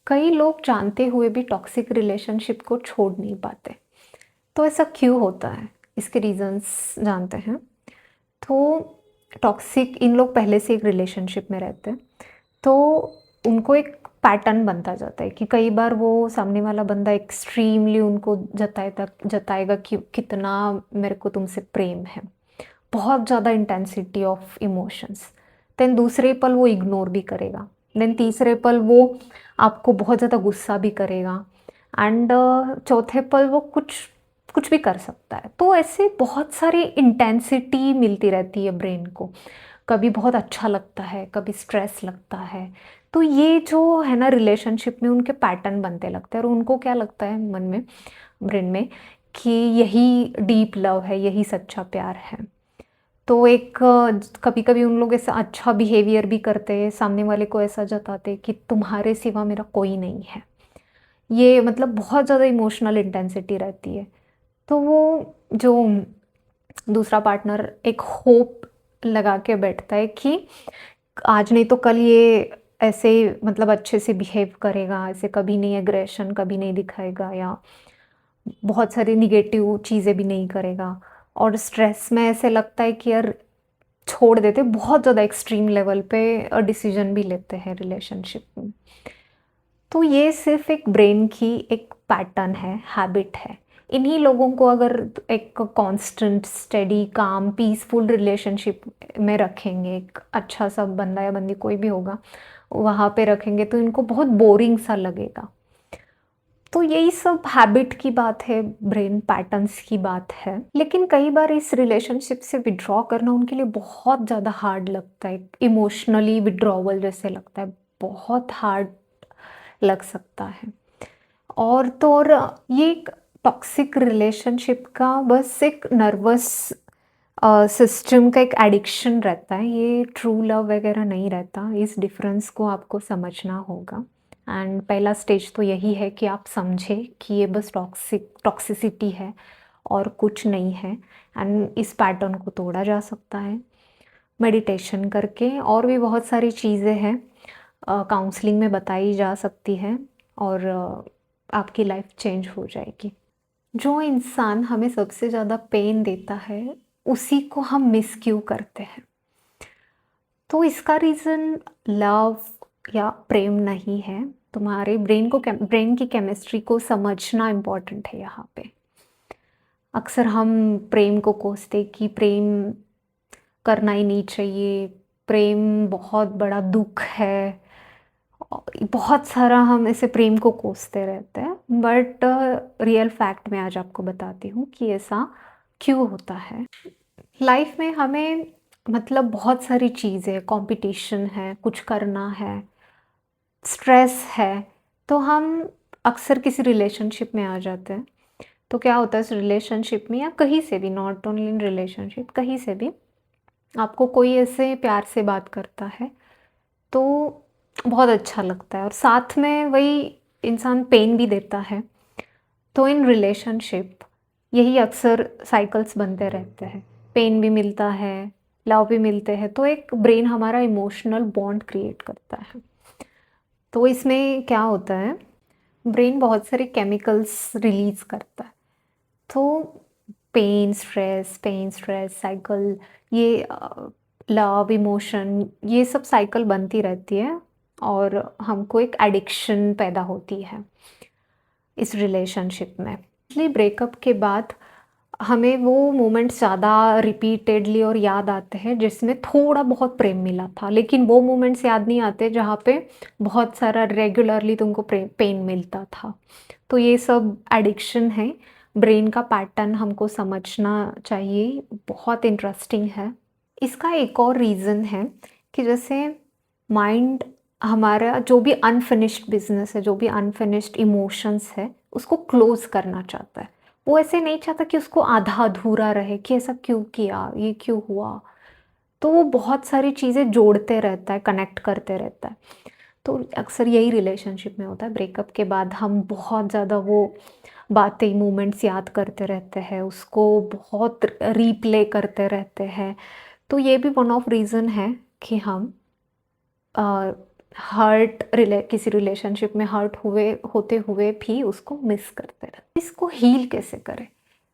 कई लोग जानते हुए भी टॉक्सिक रिलेशनशिप को छोड़ नहीं पाते। तो ऐसा क्यों होता है? इसके रीज़न्स जानते हैं। तो टॉक्सिक इन लोग पहले से एक रिलेशनशिप में रहते हैं, तो उनको एक पैटर्न बनता जाता है कि कई बार वो सामने वाला बंदा एक्सट्रीमली उनको जताएगा कि कितना मेरे को तुमसे प्रेम है। बहुत ज़्यादा इंटेंसिटी ऑफ इमोशंस। देन दूसरे पल वो इग्नोर भी करेगा। देन तीसरे पल वो आपको बहुत ज़्यादा गुस्सा भी करेगा एंड चौथे पल वो कुछ कुछ भी कर सकता है। तो ऐसे बहुत सारी इंटेंसिटी मिलती रहती है ब्रेन को। कभी बहुत अच्छा लगता है, कभी स्ट्रेस लगता है। तो ये जो है ना रिलेशनशिप में उनके पैटर्न बनते लगते हैं और उनको क्या लगता है मन में, ब्रेन में, कि यही डीप लव है, यही सच्चा प्यार है। तो एक कभी-कभी उन लोग ऐसा अच्छा बिहेवियर भी करते हैं, सामने वाले को ऐसा जताते हैं कि तुम्हारे सिवा मेरा कोई नहीं है। ये मतलब बहुत ज़्यादा इमोशनल इंटेंसिटी रहती है। तो वो जो दूसरा पार्टनर एक होप लगा के बैठता है कि आज नहीं तो कल ये ऐसे मतलब अच्छे से बिहेव करेगा, ऐसे कभी नहीं एग्रेशन कभी नहीं दिखाएगा या बहुत सारी नेगेटिव चीज़ें भी नहीं करेगा। और स्ट्रेस में ऐसे लगता है कि यार छोड़ देते, बहुत ज़्यादा एक्सट्रीम लेवल पे डिसीजन भी लेते हैं रिलेशनशिप में। तो ये सिर्फ एक ब्रेन की एक पैटर्न है, हैबिट है। इन्हीं लोगों को अगर एक कांस्टेंट, स्टेडी, काम, पीसफुल रिलेशनशिप में रखेंगे, एक अच्छा सा बंदा या बंदी कोई भी होगा, वहाँ पे रखेंगे तो इनको बहुत बोरिंग सा लगेगा। तो यही सब हैबिट की बात है, ब्रेन पैटर्न्स की बात है। लेकिन कई बार इस रिलेशनशिप से विथड्रॉ करना उनके लिए बहुत ज़्यादा हार्ड लगता है। इमोशनली विथड्रॉवल जैसे लगता है, बहुत हार्ड लग सकता है। और तो और ये एक टॉक्सिक रिलेशनशिप का बस एक नर्वस सिस्टम का एक एडिक्शन रहता है, ये ट्रू लव वगैरह नहीं रहता। इस डिफरेंस को आपको समझना होगा। एंड पहला स्टेज तो यही है कि आप समझें कि ये बस टॉक्सिसिटी है और कुछ नहीं है। एंड इस पैटर्न को तोड़ा जा सकता है मेडिटेशन करके, और भी बहुत सारी चीज़ें हैं काउंसलिंग में बताई जा सकती है, और आपकी लाइफ चेंज हो जाएगी। जो इंसान हमें सबसे ज़्यादा पेन देता है, उसी को हम मिस क्यों करते हैं? तो इसका रीज़न लव या प्रेम नहीं है। तुम्हारे ब्रेन की केमिस्ट्री को समझना इम्पोर्टेंट है यहाँ पे। अक्सर हम प्रेम को कोसते कि प्रेम करना ही नहीं चाहिए, प्रेम बहुत बड़ा दुःख है। बहुत सारा हम ऐसे प्रेम को कोसते रहते हैं, बट रियल फैक्ट मैं आज आपको बताती हूँ कि ऐसा क्यों होता है। लाइफ में हमें मतलब बहुत सारी चीज़ें, कंपटीशन है, कुछ करना है, स्ट्रेस है, तो हम अक्सर किसी रिलेशनशिप में आ जाते हैं। तो क्या होता है इस रिलेशनशिप में या कहीं से भी, नॉट ओनली इन रिलेशनशिप, कहीं से भी आपको कोई ऐसे प्यार से बात करता है तो बहुत अच्छा लगता है और साथ में वही इंसान पेन भी देता है। तो इन रिलेशनशिप यही अक्सर साइकिल्स बनते रहते हैं, पेन भी मिलता है, लव भी मिलते हैं, तो एक ब्रेन हमारा इमोशनल बॉन्ड क्रिएट करता है। तो इसमें क्या होता है, ब्रेन बहुत सारे केमिकल्स रिलीज करता है। तो पेन स्ट्रेस साइकिल, ये लव इमोशन, ये सब साइकिल बनती रहती है और हमको एक एडिक्शन पैदा होती है इस रिलेशनशिप में। इसलिए ब्रेकअप के बाद हमें वो मोमेंट्स ज़्यादा रिपीटेडली और याद आते हैं जिसमें थोड़ा बहुत प्रेम मिला था, लेकिन वो मोमेंट्स याद नहीं आते जहाँ पे बहुत सारा रेगुलरली तुमको पेन मिलता था। तो ये सब एडिक्शन है, ब्रेन का पैटर्न हमको समझना चाहिए, बहुत इंटरेस्टिंग है। इसका एक और रीज़न है कि जैसे माइंड हमारा जो भी अनफिनिश्ड बिजनेस है, जो भी अनफिनिश्ड इमोशंस है, उसको क्लोज करना चाहता है। वो ऐसे नहीं चाहता कि उसको आधा अधूरा रहे कि ऐसा क्यों किया, ये क्यों हुआ। तो वो बहुत सारी चीज़ें जोड़ते रहता है, कनेक्ट करते रहता है। तो अक्सर यही रिलेशनशिप में होता है, ब्रेकअप के बाद हम बहुत ज़्यादा वो बातें, मोमेंट्स याद करते रहते हैं, उसको बहुत रीप्ले करते रहते हैं। तो ये भी वन ऑफ रीज़न है कि हम किसी रिलेशनशिप में हर्ट होते हुए भी उसको मिस करते रहते। इसको हील कैसे करें?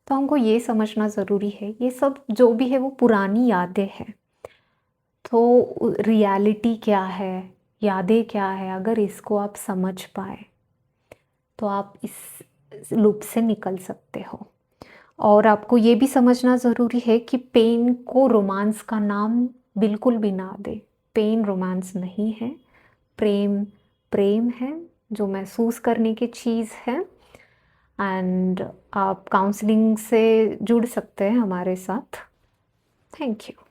तो हमको ये समझना ज़रूरी है, ये सब जो भी है वो पुरानी यादें हैं। तो रियलिटी क्या है, यादें क्या है, अगर इसको आप समझ पाए तो आप इस लूप से निकल सकते हो। और आपको ये भी समझना ज़रूरी है कि पेन को रोमांस का नाम बिल्कुल भी ना दे। पेन रोमांस नहीं है, प्रेम प्रेम है, जो महसूस करने की चीज़ है। एंड आप काउंसलिंग से जुड़ सकते हैं हमारे साथ। Thank you.